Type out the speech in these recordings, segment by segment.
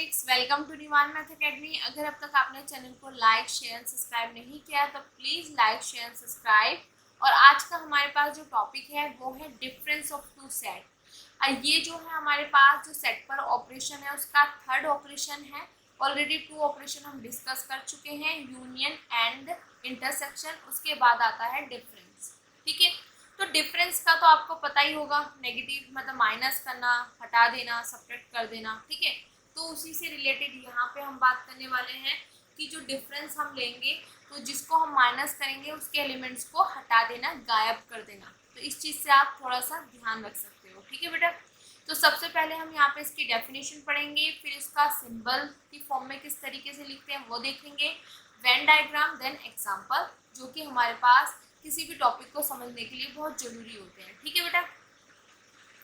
Mathematics, welcome to Nivan math academy. अगर अब तक आपने चैनल को लाइक शेयर सब्सक्राइब नहीं किया तो प्लीज़ लाइक शेयर सब्सक्राइब। और आज का हमारे पास जो टॉपिक है वो है डिफरेंस ऑफ टू सेट। ये जो है हमारे पास जो सेट पर ऑपरेशन है उसका थर्ड ऑपरेशन है। ऑलरेडी 2 ऑपरेशन हम डिस्कस कर चुके हैं, यूनियन एंड इंटरसेक्शन। उसके बाद आता है डिफरेंस। ठीक है, तो डिफरेंस का तो आपको पता ही होगा, नेगेटिव मतलब माइनस करना, हटा देना, सब्ट्रैक्ट कर देना। ठीक है, तो उसी से रिलेटेड यहाँ पे हम बात करने वाले हैं कि जो डिफरेंस हम लेंगे तो जिसको हम माइनस करेंगे उसके एलिमेंट्स को हटा देना, गायब कर देना। तो इस चीज़ से आप थोड़ा सा ध्यान रख सकते हो। ठीक है बेटा, तो सबसे पहले हम यहाँ पे इसकी डेफिनेशन पढ़ेंगे, फिर इसका सिंबल की फॉर्म में किस तरीके से लिखते हैं वो देखेंगे, वेन डायग्राम, देन एग्जाम्पल, जो कि हमारे पास किसी भी टॉपिक को समझने के लिए बहुत जरूरी होते हैं। ठीक है बेटा,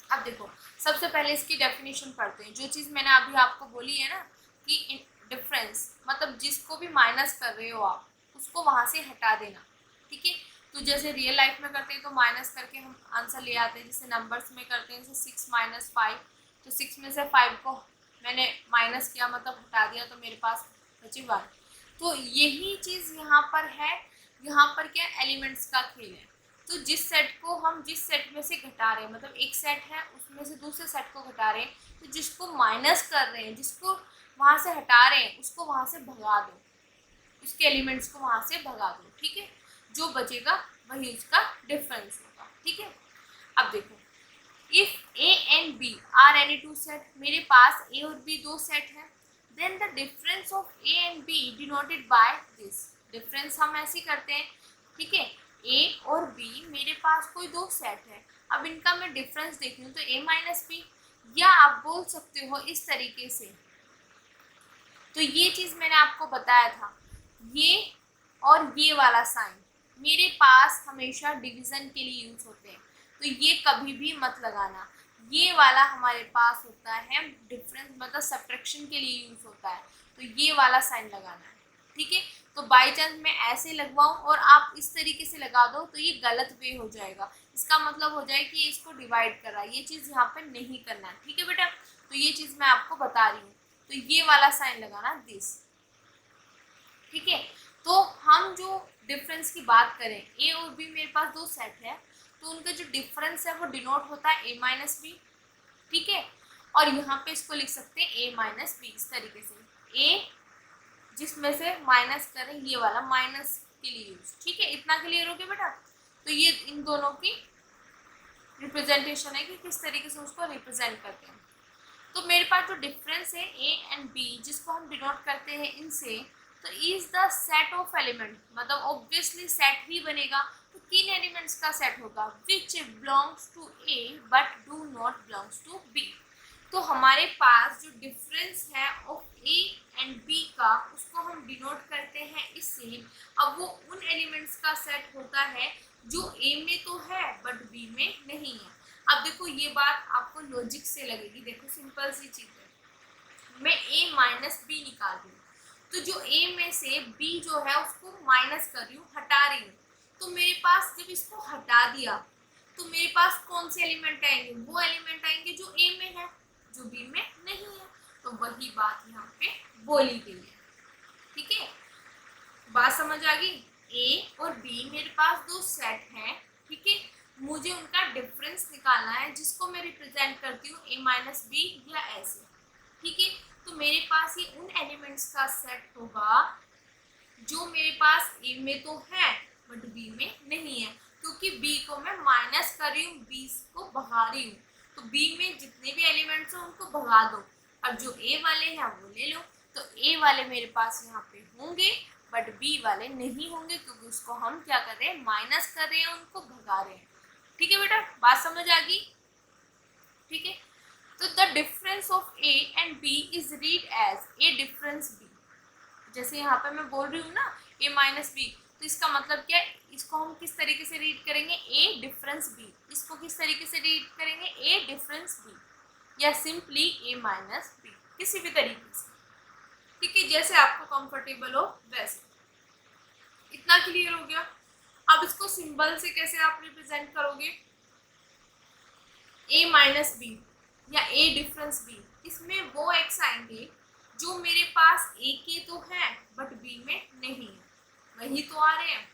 अब देखो सबसे पहले इसकी डेफिनेशन पढ़ते हैं। जो चीज़ मैंने अभी आपको बोली है ना कि डिफरेंस मतलब जिसको भी माइनस कर रहे हो आप उसको वहाँ से हटा देना। ठीक है, तो जैसे रियल लाइफ में करते हैं तो माइनस करके हम आंसर ले आते हैं। जैसे नंबर्स में करते हैं, जैसे 6 - 5, तो 6 में से 5 को मैंने माइनस किया मतलब हटा दिया, तो मेरे पास बची 1। तो यही चीज़ यहाँ पर है। यहाँ पर क्या एलिमेंट्स का खेल है। तो जिस सेट को हम जिस सेट में से घटा रहे हैं, मतलब एक सेट है उसमें से दूसरे सेट को घटा रहे हैं, तो जिसको माइनस कर रहे हैं, जिसको वहाँ से हटा रहे हैं उसको वहाँ से भगा दो, उसके एलिमेंट्स को वहाँ से भगा दो। ठीक है, जो बचेगा वही उसका डिफरेंस होगा। ठीक है, अब देखो, if A and B are any two set, मेरे पास ए और बी दो सेट है, then the difference of A and B denoted by this. Difference हम ऐसे करते हैं। ठीक है, ए और बी मेरे पास कोई दो सेट है, अब इनका मैं डिफरेंस देख लूँ तो ए माइनस बी, या आप बोल सकते हो इस तरीके से। तो ये चीज़ मैंने आपको बताया था, ये और ये वाला साइन मेरे पास हमेशा डिवीज़न के लिए यूज होते हैं, तो ये कभी भी मत लगाना। ये वाला हमारे पास होता है डिफरेंस मतलब सब्ट्रैक्शन के लिए यूज होता है, तो ये वाला साइन लगाना है। ठीक है, तो बाई चांस मैं ऐसे लगवाऊँ और आप इस तरीके से लगा दो तो ये गलत वे हो जाएगा। इसका मतलब हो जाए कि इसको डिवाइड कर रहा है, ये चीज़ यहाँ पे नहीं करना है। ठीक है बेटा, तो ये चीज़ मैं आपको बता रही हूँ। तो ये वाला साइन लगाना दिस। ठीक है, तो हम जो डिफरेंस की बात करें, ए और बी मेरे पास दो सेट है, तो उनका जो डिफरेंस है वो डिनोट होता है ए माइनस बी। ठीक है, और यहाँ पे इसको लिख सकते हैं ए माइनस बी इस तरीके से। ए जिसमें से माइनस करें, ये वाला माइनस के लिए यूज। ठीक है, इतना क्लियर हो गया बेटा। तो ये इन दोनों की रिप्रेजेंटेशन है कि किस तरीके से उसको रिप्रेजेंट करते हैं। तो मेरे पास जो डिफरेंस है ए एंड बी जिसको हम डिनोट करते हैं इनसे, तो is the set of element, मतलब ऑब्वियसली सेट ही बनेगा। तो किन एलिमेंट्स का सेट होगा, which belongs to A but do not belongs to B. तो हमारे पास जो डिफरेंस है ऑफ ए एंड बी का उसको हम डिनोट करते हैं इससे। अब वो उन एलिमेंट्स का सेट होता है जो ए में तो है बट बी में नहीं है। अब देखो ये बात आपको लॉजिक से लगेगी, देखो सिंपल सी चीज है। मैं a माइनस बी निकाल रही हूँ, तो जो a में से b जो है उसको माइनस कर रही हूँ, हटा रही हूँ। तो मेरे पास जब इसको हटा दिया तो मेरे पास कौन से एलिमेंट आएंगे, वो एलिमेंट आएंगे जो a में है, जो b में नहीं है। तो वही बात यहाँ पे बोली गई है। ठीक है, बात समझ आ गई। a और b मेरे पास दो सेट हैं। ठीक है, मुझे उनका डिफरेंस निकालना है जिसको मैं रिप्रेजेंट करती हूँ a माइनस बी या ऐसे। ठीक है, तो मेरे पास ये उन एलिमेंट्स का सेट होगा जो मेरे पास a में तो है बट b में नहीं है, क्योंकि b को मैं माइनस कर रही हूँ, b को भगा रही हूँ। तो b में जितने भी एलिमेंट्स हैं उनको भगा दो, और जो a वाले हैं वो ले लो। तो a वाले मेरे पास यहाँ पे होंगे बट b वाले नहीं होंगे, क्योंकि उसको हम क्या कर रहे हैं, माइनस कर रहे हैं, उनको भगा रहे हैं। ठीक है बेटा, बात समझ आ गई। ठीक है, तो the difference of a and b is read as a difference b। जैसे यहाँ पे मैं बोल रही हूँ ना a माइनस बी, तो इसका मतलब क्या है, इसको हम किस तरीके से रीड करेंगे, a डिफरेंस b। इसको किस तरीके से रीड करेंगे, a डिफरेंस b, या सिंपली a माइनस b, किसी भी तरीके से। ठीक है, जैसे आपको कंफर्टेबल हो वैसे। इतना क्लियर हो गया। अब इसको सिंबल से कैसे आप रिप्रेजेंट करोगे, a माइनस बी या a डिफरेंस b, इसमें वो एक्स आएंगे जो मेरे पास ए के तो है बट बी में नहीं है, वही तो आ रहे हैं।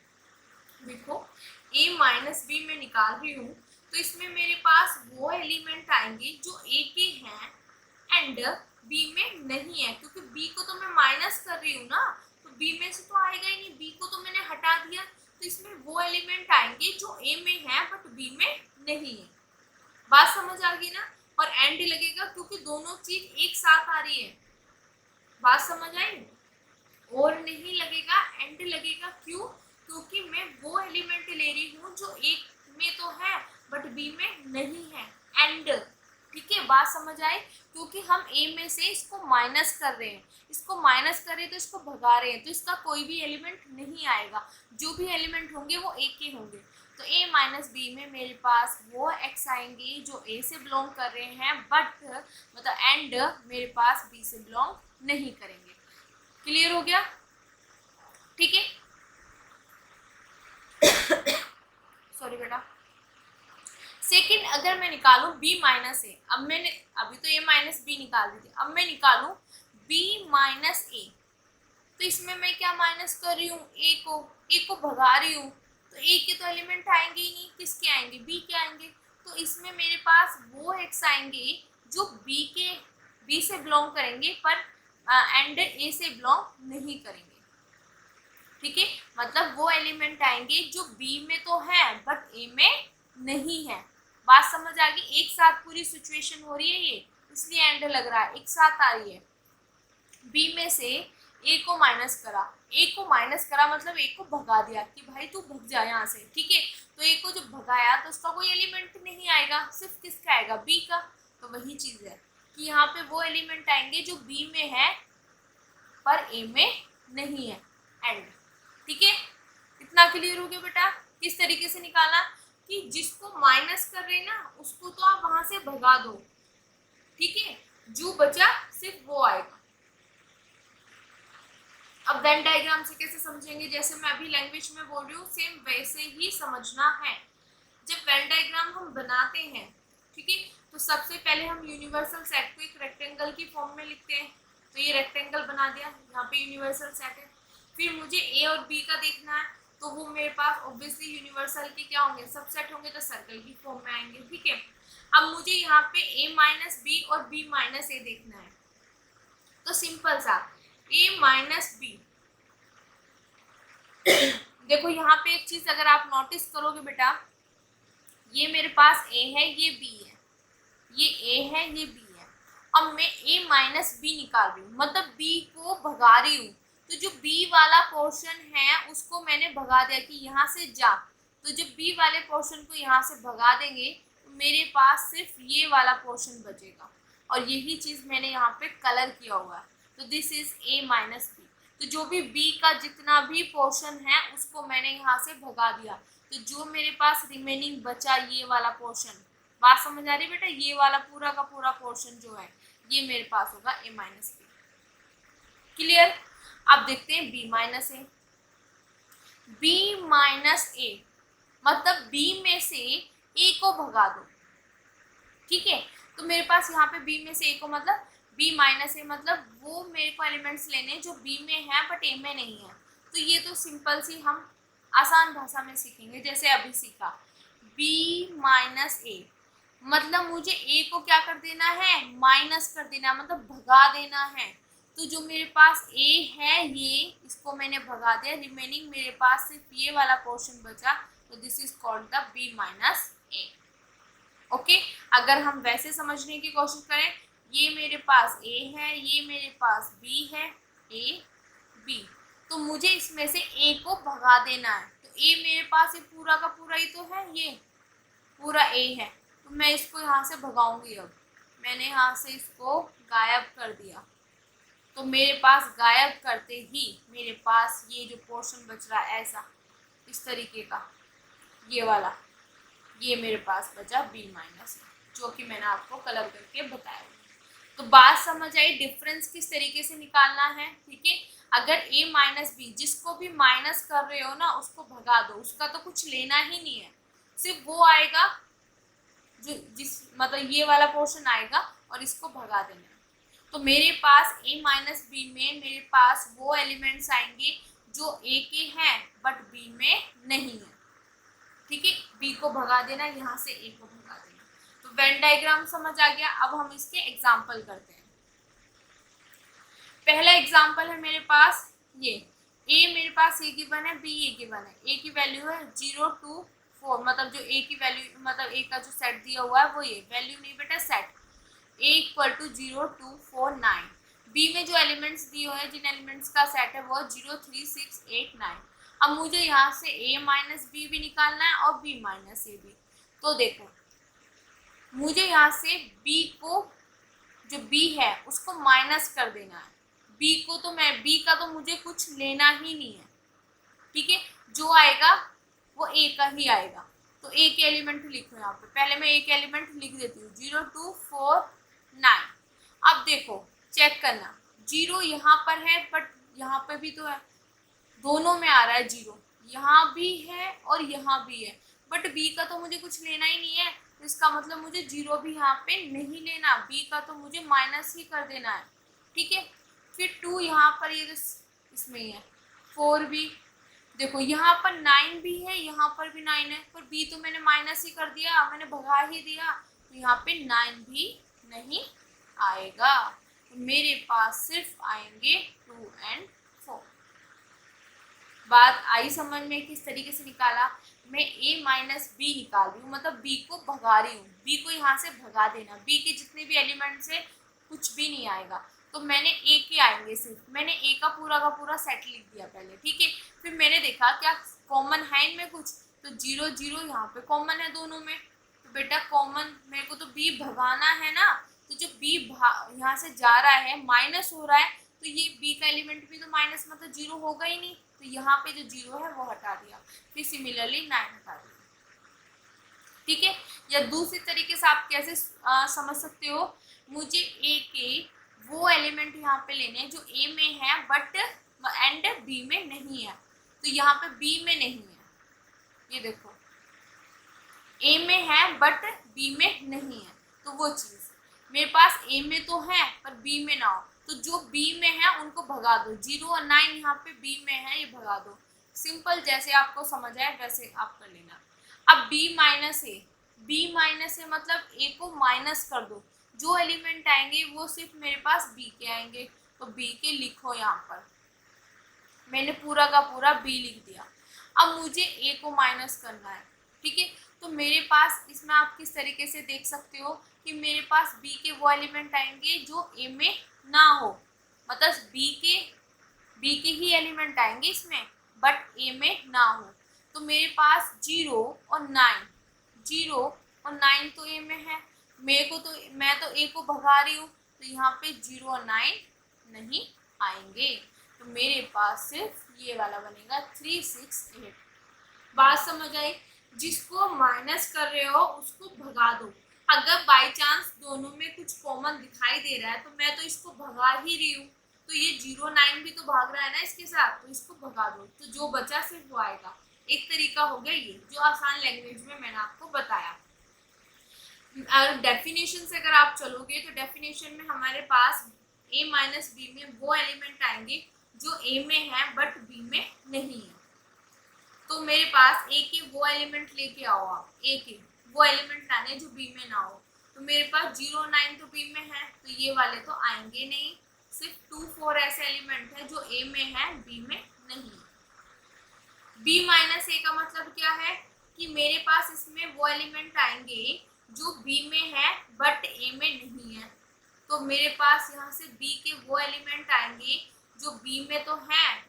देखो a माइनस बी में निकाल रही हूँ तो इसमें मेरे पास वो एलिमेंट आएंगे जो a के हैं एंड b में नहीं है, क्योंकि b को तो मैं माइनस कर रही हूँ ना, तो b में से तो आएगा ही नहीं, b को तो मैंने हटा दिया, तो इसमें वो एलिमेंट आएंगे जो a में है बट b में नहीं है। बात समझ आ गई ना। और एंड लगेगा क्योंकि दोनों चीज एक साथ आ रही है, बात समझ आई। और नहीं लगेगा, एंड लगेगा, क्यों? क्योंकि मैं वो एलिमेंट ले रही हूँ जो एक में तो है बट बी में नहीं है, एंड। ठीक है, बात समझ आए। क्योंकि हम ए में से इसको माइनस कर रहे हैं, इसको माइनस कर रहे हैं तो इसको भगा रहे हैं, तो इसका कोई भी एलिमेंट नहीं आएगा, जो भी एलिमेंट होंगे वो ए के होंगे। तो a माइनस बी में मेरे पास वो x आएंगे जो a से बिलोंग कर रहे हैं बट मतलब एंड मेरे पास b से बिलोंग नहीं करेंगे। क्लियर हो गया? ठीक है। सॉरी बेटा। सेकंड, अगर मैं निकालूं b माइनस ए, अब मैंने अभी तो a माइनस बी निकाल दी थी, अब मैं निकालूं b माइनस ए, तो इसमें मैं क्या माइनस कर रही हूँ? a को भगा रही हूँ, तो a के तो एलिमेंट आएंगे ही नहीं, किसके आएंगे? b के आएंगे। तो इसमें मेरे पास वो x आएंगे जो b से बिलोंग करेंगे पर एंड a से बिलोंग नहीं करेंगे। ठीक है, मतलब वो एलिमेंट आएंगे जो b में तो है बट a में नहीं है। बात समझ आ गई? एक साथ पूरी सिचुएशन हो रही है ये, इसलिए एंड लग रहा है, एक साथ आ रही है। b में से a को माइनस करा, मतलब a को भगा दिया कि भाई तू भग जा यहाँ से। ठीक है, तो a को जब भगाया तो उसका कोई एलिमेंट नहीं आएगा, सिर्फ किसका आएगा? b का। तो वही चीज है कि यहाँ पे वो एलिमेंट आएंगे जो b में है पर a में नहीं है, एंड। ठीक है, इतना क्लियर हो गया बेटा? किस तरीके से निकाला कि जिसको माइनस कर रहे हैं ना उसको तो आप वहां से भगा दो। ठीक है, जो बचा सिर्फ वो आएगा। अब वेन डायग्राम से कैसे समझेंगे? जैसे मैं अभी लैंग्वेज में बोल रही हूँ सेम वैसे ही समझना है। जब वेन डायग्राम हम बनाते हैं, ठीक है, तो सबसे पहले हम यूनिवर्सल सेट को एक रेक्टेंगल की फॉर्म में लिखते हैं। तो ये रेक्टेंगल बना दिया, यहाँ पे यूनिवर्सल सेट है। फिर मुझे ए और बी का देखना है, तो वो मेरे पास ऑब्वियसली यूनिवर्सल के क्या होंगे? सबसेट होंगे, तो सर्कल की फॉर्म में आएंगे। ठीक है, अब मुझे यहाँ पे a माइनस बी और b माइनस ए देखना है, तो सिंपल सा a माइनस बी। देखो यहाँ पे एक चीज अगर आप नोटिस करोगे बेटा, ये मेरे पास a है, ये b है, ये a है, ये b है। अब मैं a माइनस बी निकाल रही हूँ, मतलब b को भगा रही हूँ, तो जो b वाला पोर्शन है उसको मैंने भगा दिया कि यहाँ से जा, तो जब b वाले पोर्शन को यहाँ से भगा देंगे तो मेरे पास सिर्फ ये वाला पोर्शन बचेगा, और यही चीज मैंने यहाँ पे कलर किया हुआ है। तो this is a minus B. तो जो भी b का जितना भी पोर्शन है उसको मैंने यहाँ से भगा दिया, तो जो मेरे पास रिमेनिंग बचा ये वाला पोर्शन। बात समझ आ रही है बेटा? ये वाला पूरा का पूरा पोर्शन जो है ये मेरे पास होगा a माइनस बी। क्लियर? अब देखते हैं b माइनस ए। b माइनस ए मतलब b में से a को भगा दो। ठीक है, तो मेरे पास यहाँ पे b में से a को मतलब b माइनस ए, मतलब वो मेरे को एलिमेंट्स लेने जो b में है बट a में नहीं है। तो ये तो सिंपल सी हम आसान भाषा में सीखेंगे, जैसे अभी सीखा b माइनस ए, मतलब मुझे a को क्या कर देना है? माइनस कर देना, मतलब भगा देना है। तो जो मेरे पास a है ये, इसको मैंने भगा दिया, रिमेनिंग मेरे पास सिर्फ ये वाला पोर्शन बचा, तो this is called the b minus A. Okay, अगर हम वैसे समझने की कोशिश करें, ये मेरे पास a है, ये मेरे पास b है, a b, तो मुझे इसमें से a को भगा देना है। तो a मेरे पास ये पूरा का पूरा ही तो है, ये पूरा a है, तो मैं इसको यहाँ से भगाऊंगी। अब मैंने यहाँ से इसको गायब कर दिया, तो मेरे पास गायब करते ही मेरे पास ये जो पोर्शन बच रहा है ऐसा, इस तरीके का, ये वाला, ये मेरे पास बचा b माइनस, जो कि मैंने आपको कलर करके बताया। तो बात समझ आई डिफरेंस किस तरीके से निकालना है? ठीक है, अगर a माइनस बी, जिसको भी माइनस कर रहे हो ना उसको भगा दो, उसका तो कुछ लेना ही नहीं है, सिर्फ वो आएगा जो जिस मतलब ये वाला पोर्शन आएगा और इसको भगा देना है। तो मेरे पास a माइनस बी में मेरे पास वो एलिमेंट्स आएंगे जो a के हैं बट b में नहीं है। ठीक है, b को भगा देना, यहाँ से a को भगा देना। तो वेन डायग्राम समझ आ गया। अब हम इसके एग्जाम्पल करते हैं। पहला एग्जाम्पल है मेरे पास ये a मेरे पास a गिवन है, b a गिवन है। a की वैल्यू है 0 2 4, मतलब जो a की वैल्यू मतलब a का जो सेट दिया हुआ है वो ये वैल्यू नहीं बेटा, set a equal to 0 2 4 9। b में जो एलिमेंट्स दिए हुए हैं, जिन एलिमेंट्स का सेट है वो 0 3 6 8 9। अब मुझे यहाँ से a माइनस बी भी निकालना है और b माइनस ए भी। तो देखो मुझे यहाँ से b को, जो b है उसको माइनस कर देना है। b को तो मैं b का तो मुझे कुछ लेना ही नहीं है। ठीक है, जो आएगा वो a का ही आएगा। तो a के एलिमेंट लिखो यहाँ पे। पहले मैं a के एलिमेंट लिख देती हूँ 0 2 4 9। अब देखो चेक करना, 0 यहाँ पर है बट यहाँ पर भी तो है, दोनों में आ रहा है 0, यहाँ भी है और यहाँ भी है, बट b का तो मुझे कुछ लेना ही नहीं है। तो इसका मतलब मुझे 0 भी यहाँ पे नहीं लेना, b का तो मुझे माइनस ही कर देना है। ठीक है, फिर 2 यहाँ पर, ये इसमें ही है, 4 भी, देखो यहाँ पर 9 भी है, यहाँ पर भी 9 है, पर b तो मैंने माइनस ही कर दिया, मैंने भगा ही दिया, तो यहाँ पे 9 भी नहीं आएगा। तो मेरे पास सिर्फ आएंगे 2 और 4। बात आई समझ में? किस तरीके से निकाला? मैं a माइनस बी निकाल रही हूँ, मतलब b को भगा रही हूँ, b को यहाँ से भगा देना, b के जितने भी एलिमेंट्स है कुछ भी नहीं आएगा। तो मैंने a के आएंगे सिर्फ, मैंने a का पूरा सेट लिख दिया पहले। ठीक है, फिर मैंने देखा क्या कॉमन है इनमें कुछ, तो 0 0 यहाँ पे कॉमन है दोनों में। तो बेटा कॉमन मेरे को तो b भगाना है ना, तो जो b यहाँ से जा रहा है माइनस हो रहा है, तो ये b का एलिमेंट भी तो माइनस मतलब 0 होगा ही नहीं, तो यहाँ पे जो 0 है वो हटा दिया, फिर सिमिलरली 9 हटा दिया। ठीक है, या दूसरी तरीके से आप कैसे समझ सकते हो, मुझे a के वो एलिमेंट यहाँ पे लेने हैं जो a में है बट एंड b में नहीं है। तो यहाँ पे b में नहीं है, ये देखो a में है बट b में नहीं है, तो वो चीज मेरे पास a में तो है पर b में ना हो, तो जो b में है उनको भगा दो। 0 और 9 यहाँ पे b में है, ये भगा दो। सिंपल, जैसे आपको समझ आए वैसे आप कर लेना। अब b माइनस ए मतलब a को माइनस कर दो, जो एलिमेंट आएंगे वो सिर्फ मेरे पास b के आएंगे, तो b के लिखो यहाँ पर। मैंने पूरा का पूरा b लिख दिया। अब मुझे a को माइनस करना है। ठीक है, तो मेरे पास इसमें आप किस तरीके से देख सकते हो कि मेरे पास b के वो एलिमेंट आएंगे जो a में ना हो, मतलब b के ही एलिमेंट आएंगे इसमें बट a में ना हो। तो मेरे पास 0 और 9 तो a में है, मैं तो a को भगा रही हूँ, तो यहाँ पे 0 और 9 नहीं आएंगे। तो मेरे पास सिर्फ ये वाला बनेगा 3 6 8। बात समझ आई? जिसको माइनस कर रहे हो उसको भगा दो। अगर बाय चांस दोनों में कुछ कॉमन दिखाई दे रहा है तो मैं तो इसको भगा ही रही हूँ, तो ये 0 9 भी तो भाग रहा है ना इसके साथ, तो इसको भगा दो, तो जो बचा सिर्फ वो आएगा। एक तरीका हो गया ये, जो आसान लैंग्वेज में मैंने आपको बताया। अगर डेफिनेशन से अगर आप चलोगे तो डेफिनेशन में हमारे पास a माइनस बी में वो एलिमेंट आएंगे जो a में है बट b में नहीं है। तो मेरे पास a के वो एलिमेंट लेके आओ, आप a के वो एलिमेंट लाने जो b में ना हो। तो मेरे पास 0 9 तो b में है, तो ये वाले तो आएंगे नहीं, सिर्फ 2 4 ऐसे एलिमेंट है जो a में है b में नहीं है। b माइनस a का मतलब क्या है कि मेरे पास इसमें वो एलिमेंट आएंगे जो b में है बट a में नहीं है। तो मेरे पास यहाँ से b के वो एलिमेंट आएंगे जो b में तो है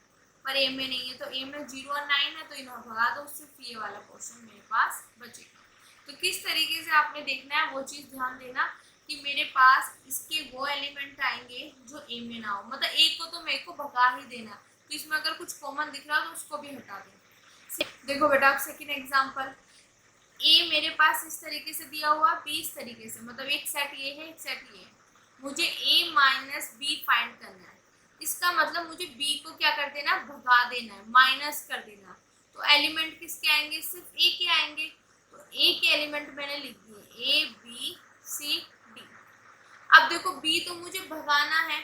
पर a में नहीं है। तो a में 0 और 9 है, तो इन्हें भगा दो, सिर्फ ये वाला पोर्शन मेरे पास बचेगा। तो किस तरीके से आपने देखना है वो चीज़ ध्यान देना कि मेरे पास इसके वो एलिमेंट आएंगे जो a में ना हो, मतलब a को तो मेरे को भगा ही देना, तो इसमें अगर कुछ कॉमन दिख रहा हो तो उसको भी हटा दें। देखो बेटा आप सेकेंड एग्जाम्पल, a मेरे पास इस तरीके से दिया हुआ, b इस तरीके से, मतलब एक सेट ये है एक सेट ये है। मुझे a माइनस बी फाइंड करना है, इसका मतलब मुझे b को क्या कर देना, भगा देना है, माइनस कर देना। तो एलिमेंट किसके आएंगे, सिर्फ a के आएंगे। तो a के एलिमेंट मैंने लिख दिए a b c d। अब देखो b बी तो मुझे भगाना है,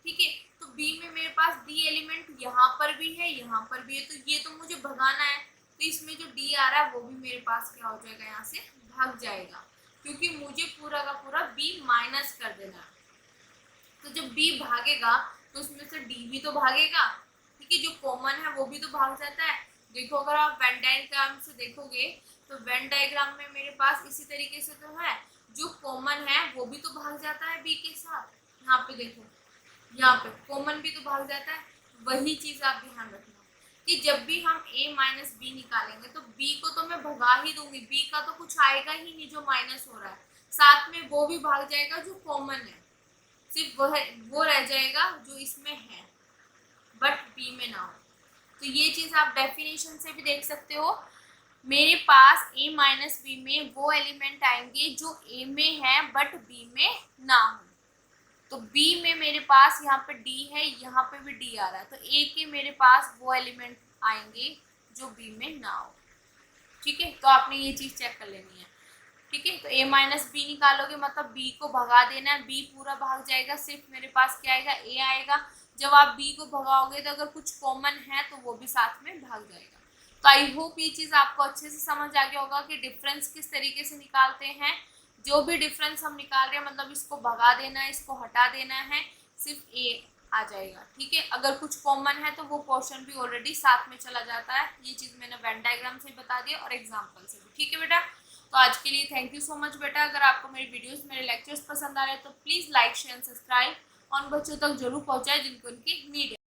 ठीक है। तो बी में मेरे पास डी एलिमेंट यहाँ पर भी है, यहाँ पर भी है, तो ये तो मुझे भगाना है। तो इसमें जो डी आ रहा है वो भी मेरे पास क्या हो जाएगा, यहाँ से भाग जाएगा, क्योंकि मुझे पूरा का पूरा बी माइनस कर देना है। तो जब बी भागेगा तो उसमें से डी भी तो भागेगा, ठीक है। जो कॉमन है वो भी तो भाग जाता है। देखो अगर आप वेन डायग्राम से देखोगे तो वेन डायग्राम में मेरे पास इसी तरीके से तो है, जो कॉमन है वो भी तो भाग जाता है बी के साथ। यहाँ पे देखो, यहाँ पे कॉमन भी तो भाग जाता है। वही चीज आप ध्यान रखना कि जब भी हम a माइनस बी निकालेंगे तो b को तो मैं भगा ही दूंगी, b का तो कुछ आएगा ही नहीं जो माइनस हो रहा है, साथ में वो भी भाग जाएगा जो कॉमन है, सिर्फ वो रह जाएगा जो इसमें है बट बी में ना हो। तो ये चीज आप डेफिनेशन से भी देख सकते हो। मेरे पास a माइनस बी में वो एलिमेंट आएंगे जो a में है बट b में ना हो। तो b में मेरे पास यहाँ पे d है, यहाँ पे भी d आ रहा है, तो a के मेरे पास वो एलिमेंट आएंगे जो b में ना हो, ठीक है। तो आपने ये चीज चेक कर लेनी है, ठीक है। तो a माइनस बी निकालोगे मतलब b को भगा देना है, b पूरा भाग जाएगा, सिर्फ मेरे पास क्या आएगा, a आएगा। जब आप b को भगाओगे तो अगर कुछ कॉमन है तो वो भी साथ में भाग जाएगा। तो आई होप ये चीज आपको अच्छे से समझ आ गया होगा कि डिफरेंस किस तरीके से निकालते हैं। जो भी डिफरेंस हम निकाल रहे हैं मतलब इसको भगा देना है, इसको हटा देना है, सिर्फ a आ जाएगा, ठीक है। अगर कुछ कॉमन है तो वो पोर्शन भी ऑलरेडी साथ में चला जाता है। ये चीज मैंने वेन डायग्राम से बता दिया और एग्जाम्पल से भी, ठीक है बेटा। तो आज के लिए थैंक यू सो मच बेटा। अगर आपको मेरी वीडियोस मेरे लेक्चर्स पसंद आ रहे हैं तो प्लीज़ लाइक शेयर सब्सक्राइब और बच्चों तक जरूर पहुंचाए जिनको इनकी नीड है।